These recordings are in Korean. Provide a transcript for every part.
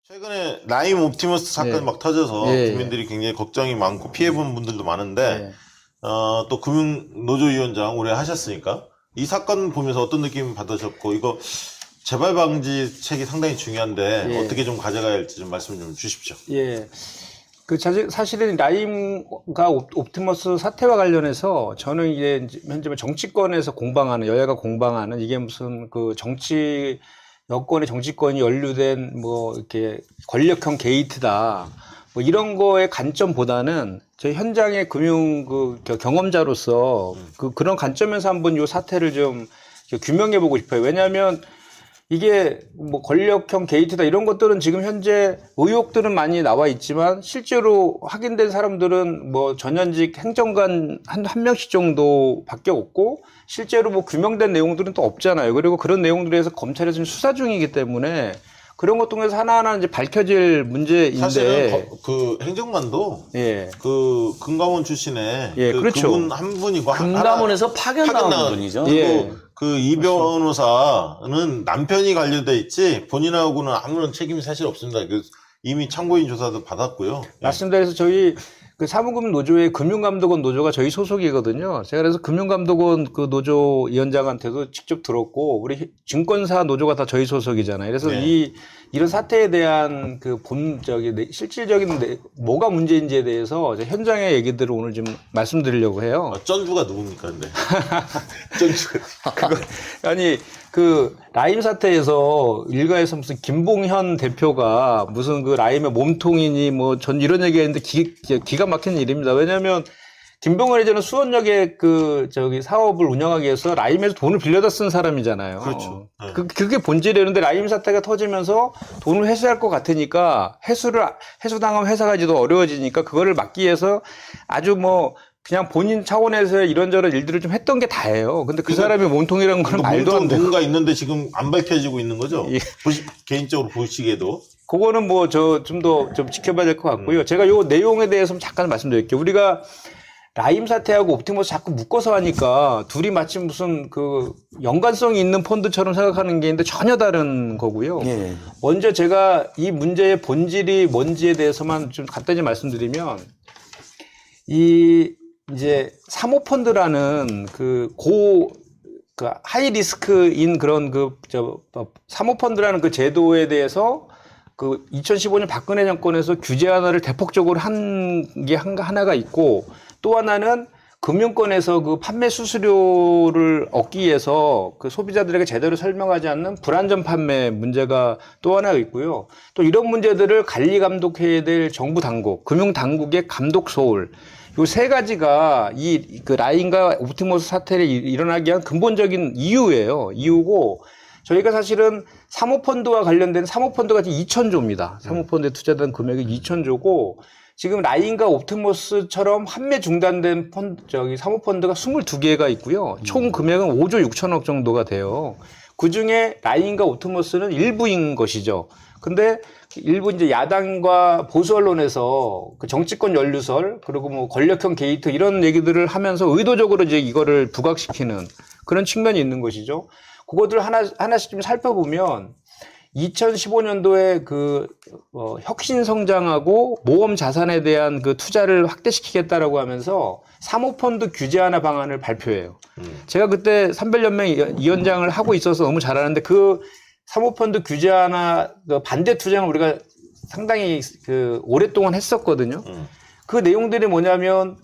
최근에 라임 옵티머스 사건이 네. 막 터져서 예, 국민들이 굉장히 걱정이 많고 피해본 분들도 많은데 네. 또 금융노조위원장 오래 하셨으니까 이 사건 보면서 어떤 느낌 받으셨고 이거 재발 방지책이 상당히 중요한데 예. 어떻게 좀 가져가야 할지 좀 말씀 좀 주십시오. 예. 사실은 라임과 옵티머스 사태와 관련해서 저는 이게 현재 정치권에서 공방하는, 여야가 공방하는 이게 무슨 여권의 정치권이 연루된 이렇게 권력형 게이트다. 이런 거의 관점보다는 저 현장의 경험자로서 그런 관점에서 한번 이 사태를 좀 규명해 보고 싶어요. 왜냐하면 이게 권력형 게이트다 이런 것들은 지금 현재 의혹들은 많이 나와 있지만 실제로 확인된 사람들은 전현직 행정관 한 명씩 정도밖에 없고 실제로 규명된 내용들은 또 없잖아요. 그리고 그런 내용들에 대해서 검찰에서 지금 수사 중이기 때문에 그런 것 통해서 하나하나 이제 밝혀질 문제인데 사실은 그 행정관도 예. 그 금감원 출신의 예, 그렇죠. 그분 한 분이고 금감원에서 파견나온 분이죠. 예. 그 이 변호사는 남편이 관련돼 있지 본인하고는 아무런 책임이 사실 없습니다. 이미 참고인 조사도 받았고요. 맞습니다. 그래서 저희 사무금 노조의 금융감독원 노조가 저희 소속이거든요. 제가 그래서 금융감독원 그 노조 위원장한테도 직접 들었고, 우리 증권사 노조가 다 저희 소속이잖아요. 그래서 네. 이런 사태에 대한 실질적인 뭐가 문제인지에 대해서 현장의 얘기들을 오늘 좀 말씀드리려고 해요. 쩐주가 누굽니까, 근데? 쩐주가. 아니, 라임 사태에서 일가에서 무슨 김봉현 대표가 무슨 라임의 몸통이니 전 이런 얘기 했는데 기가 막힌 일입니다. 왜냐면 김봉현 예전에 수원역에 사업을 운영하기 위해서 라임에서 돈을 빌려다 쓴 사람이잖아요. 그렇죠. 네. 그게 본질이었는데 라임 사태가 터지면서 돈을 회수할 것 같으니까 회수당하면 회사가지도 어려워지니까 그거를 막기 위해서 아주 그냥 본인 차원에서 이런저런 일들을 좀 했던 게 다예요. 근데 그 사람이 몸통이라는 건 말도 안 돼요. 누군가 있는데 지금 안 밝혀지고 있는 거죠? 예. 개인적으로 보시기에도. 그거는 좀 더 지켜봐야 될 것 같고요. 제가 요 내용에 대해서 잠깐 말씀드릴게요. 우리가 라임 사태하고 옵티머스 자꾸 묶어서 하니까 둘이 마치 무슨 연관성이 있는 펀드처럼 생각하는 게 있는데 전혀 다른 거고요. 예. 먼저 제가 이 문제의 본질이 뭔지에 대해서만 좀 간단히 말씀드리면 이제 사모펀드라는 하이 리스크인 그런 사모펀드라는 그 제도에 대해서 2015년 박근혜 정권에서 규제 하나를 대폭적으로 한 게 하나가 있고 또 하나는 금융권에서 판매 수수료를 얻기 위해서 소비자들에게 제대로 설명하지 않는 불안전 판매 문제가 또 하나 있고요. 또 이런 문제들을 관리 감독해야 될 정부 당국, 금융 당국의 감독 소홀. 요 세 가지가 라임과 옵티머스 사태를 일어나게 한 근본적인 이유고, 저희가 사실은 사모펀드와 관련된 사모펀드가 지금 2,000조입니다. 사모펀드에 투자된 금액이 2,000조고, 지금 라임과 옵티머스처럼 판매 중단된 사모펀드가 22개가 있고요. 총 금액은 5조 6천억 정도가 돼요. 그 중에 라임과 옵티머스는 일부인 것이죠. 근데 일부 이제 야당과 보수 언론에서 정치권 연루설 그리고 권력형 게이트 이런 얘기들을 하면서 의도적으로 이제 이거를 부각시키는 그런 측면이 있는 것이죠. 그것들 하나씩 좀 살펴보면 2015년도에 혁신 성장하고 모험 자산에 대한 투자를 확대시키겠다라고 하면서 사모펀드 규제하나 방안을 발표해요. 제가 그때 산별연맹 위원장을 하고 있어서 너무 잘 아는데 사모펀드 규제하나 반대 투쟁을 우리가 상당히 오랫동안 했었거든요. 그 내용들이 뭐냐면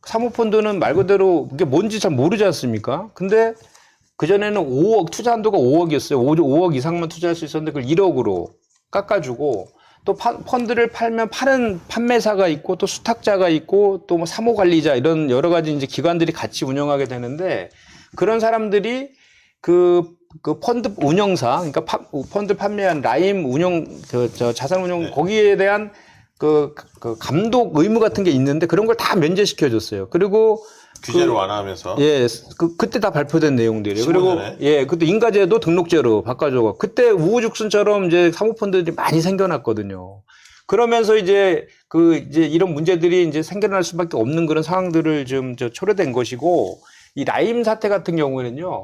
사모펀드는 말 그대로 이게 뭔지 잘 모르지 않습니까? 근데 그전에는 투자 한도가 5억이었어요. 5억 이상만 투자할 수 있었는데 그걸 1억으로 깎아주고 또 펀드를 팔면 파는 판매사가 있고 또 수탁자가 있고 또 사모관리자 이런 여러 가지 이제 기관들이 같이 운영하게 되는데 그런 사람들이 펀드 운영사, 그러니까 펀드 판매한 라임 자산 운영 거기에 대한 감독 의무 같은 게 있는데 그런 걸 다 면제시켜줬어요. 그리고 규제를 완화하면서. 예, 그때 다 발표된 내용들이에요. 그리고, 15년에? 예, 그때 인가제도 등록제로 바꿔줘. 그때 우후죽순처럼 이제 사모펀드들이 많이 생겨났거든요. 그러면서 이제 이런 문제들이 이제 생겨날 수밖에 없는 그런 상황들을 좀 초래된 것이고, 이 라임 사태 같은 경우에는요,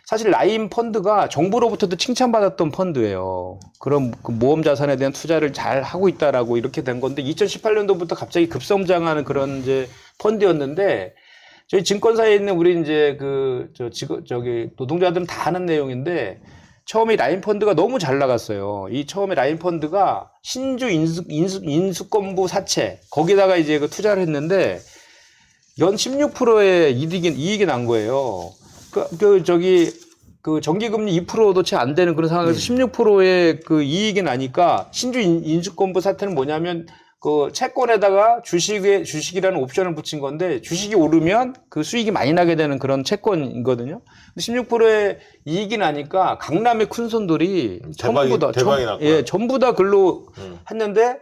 사실 라임 펀드가 정부로부터도 칭찬받았던 펀드예요. 그런 그 모험 자산에 대한 투자를 잘 하고 있다라고 이렇게 된 건데 2018년도부터 갑자기 급성장하는 그런 이제 펀드였는데 저희 증권사에 있는 우리 이제 저기 노동자들은 다 아는 내용인데 처음에 라임 펀드가 너무 잘 나갔어요. 이 처음에 라임 펀드가 신주 인수권부 사채 거기다가 이제 그 투자를 했는데 연 16%의 이익이 난 거예요. 그 정기금리 2%도 채 안 되는 그런 상황에서 16%의 그 이익이 나니까 신주 인수권부 사태는 뭐냐면 그 채권에다가 주식이라는 옵션을 붙인 건데 주식이 오르면 그 수익이 많이 나게 되는 그런 채권이거든요. 16%의 이익이 나니까 강남의 큰 손들이 전부 다 글로 했는데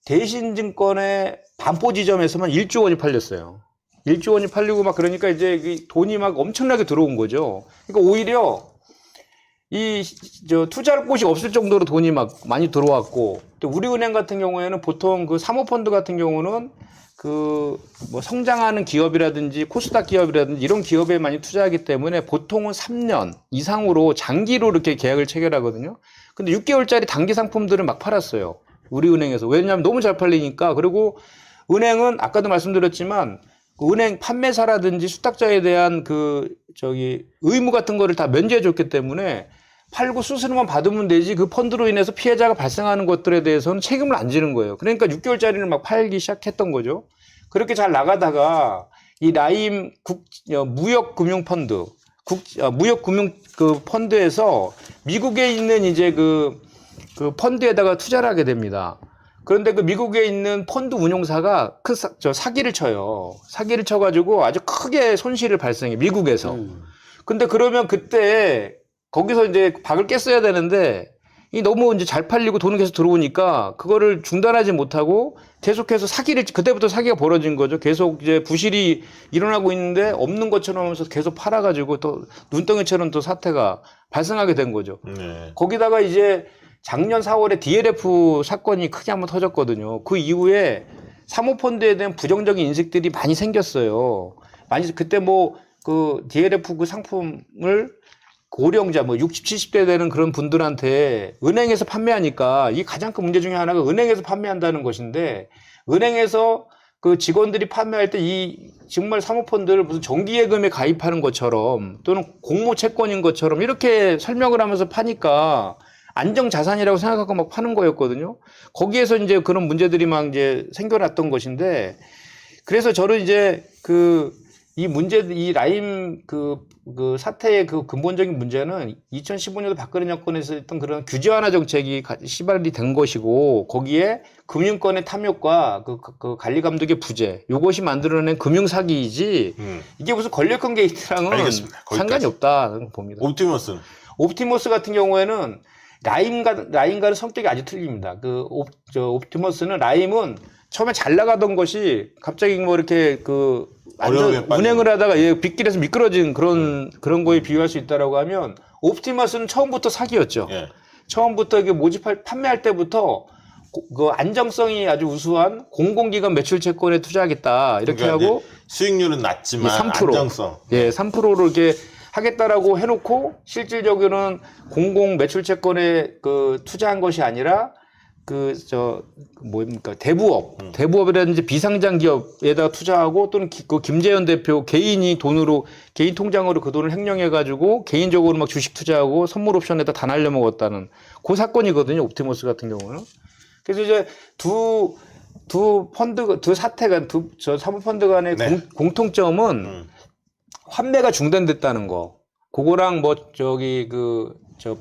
대신증권의 반포 지점에서만 1조 원이 팔렸어요. 1조 원이 팔리고 막 그러니까 이제 돈이 막 엄청나게 들어온 거죠. 그러니까 오히려 투자할 곳이 없을 정도로 돈이 막 많이 들어왔고, 또 우리은행 같은 경우에는 보통 그 사모펀드 같은 경우는 그 뭐 성장하는 기업이라든지 코스닥 기업이라든지 이런 기업에 많이 투자하기 때문에 보통은 3년 이상으로 장기로 이렇게 계약을 체결하거든요. 근데 6개월짜리 단기 상품들을 막 팔았어요. 우리은행에서. 왜냐하면 너무 잘 팔리니까. 그리고 은행은 아까도 말씀드렸지만 은행 판매사라든지 수탁자에 대한 의무 같은 거를 다 면제해 줬기 때문에 팔고 수수료만 받으면 되지 그 펀드로 인해서 피해자가 발생하는 것들에 대해서는 책임을 안 지는 거예요. 그러니까 6개월짜리를 막 팔기 시작했던 거죠. 그렇게 잘 나가다가 이 라임 무역금융펀드, 무역금융 펀드에서 미국에 있는 이제 그 펀드에다가 투자를 하게 됩니다. 그런데 그 미국에 있는 펀드 운용사가 사기를 쳐요. 사기를 쳐가지고 아주 크게 손실을 발생해, 미국에서. 근데 그러면 그때 거기서 이제 박을 깼어야 되는데 너무 이제 잘 팔리고 돈이 계속 들어오니까 그거를 중단하지 못하고 계속해서 그때부터 사기가 벌어진 거죠. 계속 이제 부실이 일어나고 있는데 없는 것처럼 하면서 계속 팔아가지고 또 눈덩이처럼 또 사태가 발생하게 된 거죠. 네. 거기다가 이제 작년 4월에 DLF 사건이 크게 한번 터졌거든요. 그 이후에 사모펀드에 대한 부정적인 인식들이 많이 생겼어요. 그때 DLF 그 상품을 고령자 60, 70대 되는 그런 분들한테 은행에서 판매하니까 이 가장 큰 문제 중에 하나가 은행에서 판매한다는 것인데 은행에서 그 직원들이 판매할 때 정말 사모펀드를 무슨 정기예금에 가입하는 것처럼 또는 공모 채권인 것처럼 이렇게 설명을 하면서 파니까 안정자산이라고 생각하고 막 파는 거였거든요. 거기에서 이제 그런 문제들이 막 이제 생겨났던 것인데, 그래서 저는 이제 이 라임 사태의 그 근본적인 문제는 2015년도 박근혜 정권에서 했던 그런 규제 완화 정책이 시발이 된 것이고, 거기에 금융권의 탐욕과 그 관리 감독의 부재, 이것이 만들어낸 금융 사기이지, 이게 무슨 권력형 게이트랑은 상관이 없다 봅니다. 옵티머스 같은 경우에는 라임과는 성격이 아주 틀립니다. 옵티머스는 라임은 처음에 잘 나가던 것이 갑자기 이렇게 운행을 하다가 빗길에서 미끄러진 그런 거에 비유할 수 있다라고 하면 옵티머스는 처음부터 사기였죠. 예. 처음부터 판매할 때부터 그 안정성이 아주 우수한 공공기관 매출 채권에 투자하겠다 이렇게 하고 수익률은 낮지만 3%, 안정성. 3%로 이렇게 하겠다라고 해놓고 실질적으로는 공공 매출 채권에 투자한 것이 아니라 대부업이라든지 비상장 기업에다 투자하고 또는 김재현 대표 개인 통장으로 그 돈을 행령해가지고 개인적으로 막 주식 투자하고 선물 옵션에다 다 날려먹었다는 그 사건이거든요. 옵티머스 같은 경우는. 그래서 이제 두 사태가 사모펀드 간의 공통점은 환매가 중단됐다는 거. 그거랑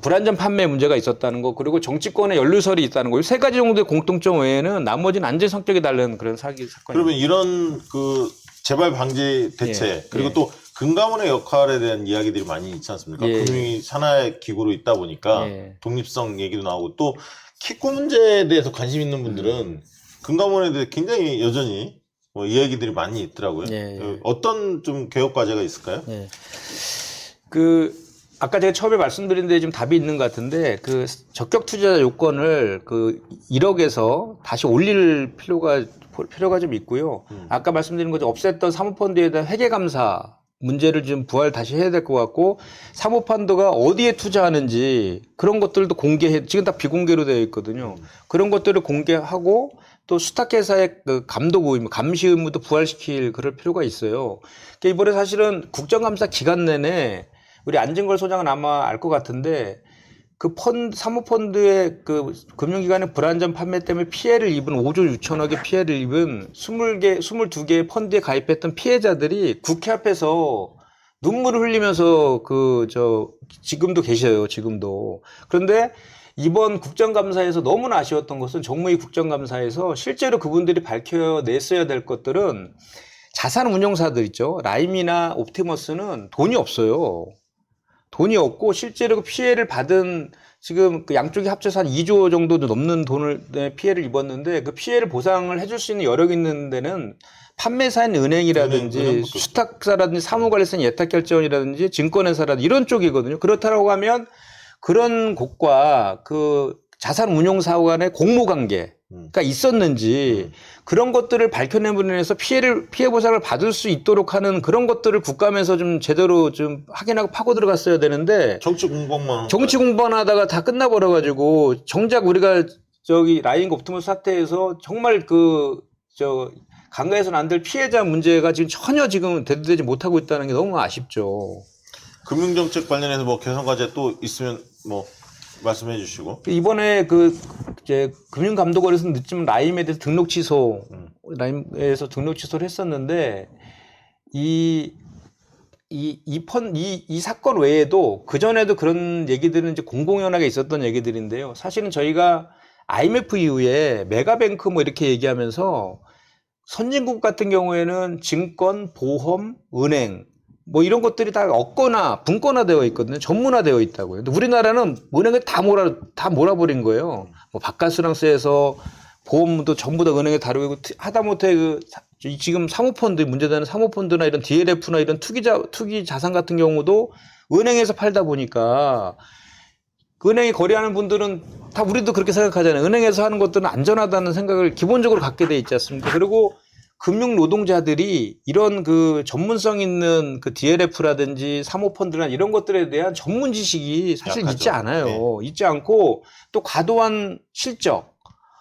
불안전 판매 문제가 있었다는 거, 그리고 정치권의 연루설이 있다는 거. 이 세 가지 정도의 공통점 외에는 나머지는 안전 성격이 다른 그런 사기 사건입니다. 그러면 이런 재발 방지 대책, 그리고 또 금감원의 역할에 대한 이야기들이 많이 있지 않습니까? 금융이 산하의 기구로 있다 보니까 독립성 얘기도 나오고, 또 키코 문제에 대해서 관심 있는 분들은 금감원에 대해 굉장히 여전히 이야기들이 많이 있더라고요. 어떤 좀 개혁 과제가 있을까요? 아까 제가 처음에 말씀드린 데 좀 답이 있는 것 같은데, 적격 투자 요건을 1억에서 다시 올릴 필요가 좀 있고요. 아까 말씀드린 것처럼 없앴던 사모펀드에 대한 회계감사 문제를 좀 부활 다시 해야 될 것 같고 사모펀드가 어디에 투자하는지 그런 것들도 공개해 지금 다 비공개로 되어 있거든요. 그런 것들을 공개하고 또 수탁회사의 그 감독 의무, 감시 의무도 부활시킬 그럴 필요가 있어요. 그러니까 이번에 사실은 국정감사 기간 내내 우리 안진걸 소장은 아마 알 것 같은데 그 사모펀드의 그 금융기관의 불안전 판매 때문에 피해를 입은 5조 6천억의 피해를 입은 22개의 펀드에 가입했던 피해자들이 국회 앞에서 눈물을 흘리면서 지금도 계셔요, 지금도. 그런데 이번 국정감사에서 너무나 아쉬웠던 것은 정무위 국정감사에서 실제로 그분들이 밝혀냈어야 될 것들은 자산운용사들 있죠. 라임이나 옵티머스는 돈이 없어요. 돈이 없고 실제로 그 피해를 받은 지금 그 양쪽이 합쳐서 한 2조 정도 넘는 돈을 피해를 입었는데 그 피해를 보상을 해줄 수 있는 여력이 있는 데는 판매사인 은행이라든지 수탁사라든지 사무관리사인 예탁결제원이라든지 증권회사라든지 이런 쪽이거든요. 그렇다고 하면 그런 곳과 그 자산운용사와 간의 공모관계가 있었는지 그런 것들을 밝혀내므로 인해서 피해 보상을 받을 수 있도록 하는 그런 것들을 국감에서 좀 제대로 좀 확인하고 파고 들어갔어야 되는데 정치 공방만 하다가 다 끝나버려가지고 정작 우리가 라인 옵티머스 사태에서 정말 간과해서는 안 될 피해자 문제가 지금 전혀 지금 대두되지 못하고 있다는 게 너무 아쉽죠. 금융정책 관련해서 뭐 개선 과제 또 있으면 뭐 말씀해 주시고. 이번에 이제 금융감독원에서 늦지만 라임에 대해서 등록 취소, 라임에서 등록 취소를 했었는데 이 사건 외에도 그전에도 그런 얘기들은 이제 공공연하게 있었던 얘기들인데요. 사실은 저희가 IMF 이후에 메가뱅크 뭐 이렇게 얘기하면서 선진국 같은 경우에는 증권, 보험, 은행 뭐 이런 것들이 다 없거나 분권화되어 있거든요. 전문화되어 있다고요. 근데 우리나라는 은행에 다 몰아버린 거예요. 뭐 바카스랑스에서 보험도 전부 다 은행에 다루고 하다못해 지금 사모펀드 문제되는 사모펀드나 이런 DLF나 이런 투기 자산 같은 경우도 은행에서 팔다 보니까 은행에 거래하는 분들은 다 우리도 그렇게 생각하잖아요. 은행에서 하는 것들은 안전하다는 생각을 기본적으로 갖게 돼 있지 않습니까? 그리고 금융 노동자들이 이런 그 전문성 있는 그 DLF라든지 사모펀드나 이런 것들에 대한 전문 지식이 사실 있지 않아요. 네. 있지 않고 또 과도한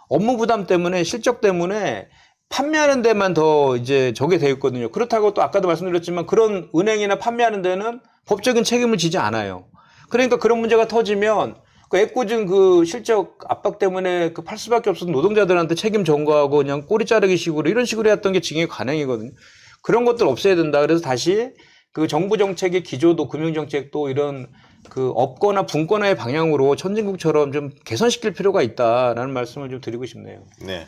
업무 부담 때문에 실적 때문에 판매하는 데만 더 이제 저게 되어 있거든요. 그렇다고 또 아까도 말씀드렸지만 그런 은행이나 판매하는 데는 법적인 책임을 지지 않아요. 그러니까 그런 문제가 터지면 그 애꿎은 그 실적 압박 때문에 팔 수밖에 없었던 노동자들한테 책임 전가하고 그냥 꼬리 자르기 식으로 이런 식으로 했던 게 징역 관행이거든요. 그런 것들 없애야 된다. 그래서 다시 그 정부 정책의 기조도 금융정책도 이런 그 업거나 분권화의 방향으로 선진국처럼 좀 개선시킬 필요가 있다라는 말씀을 좀 드리고 싶네요. 네.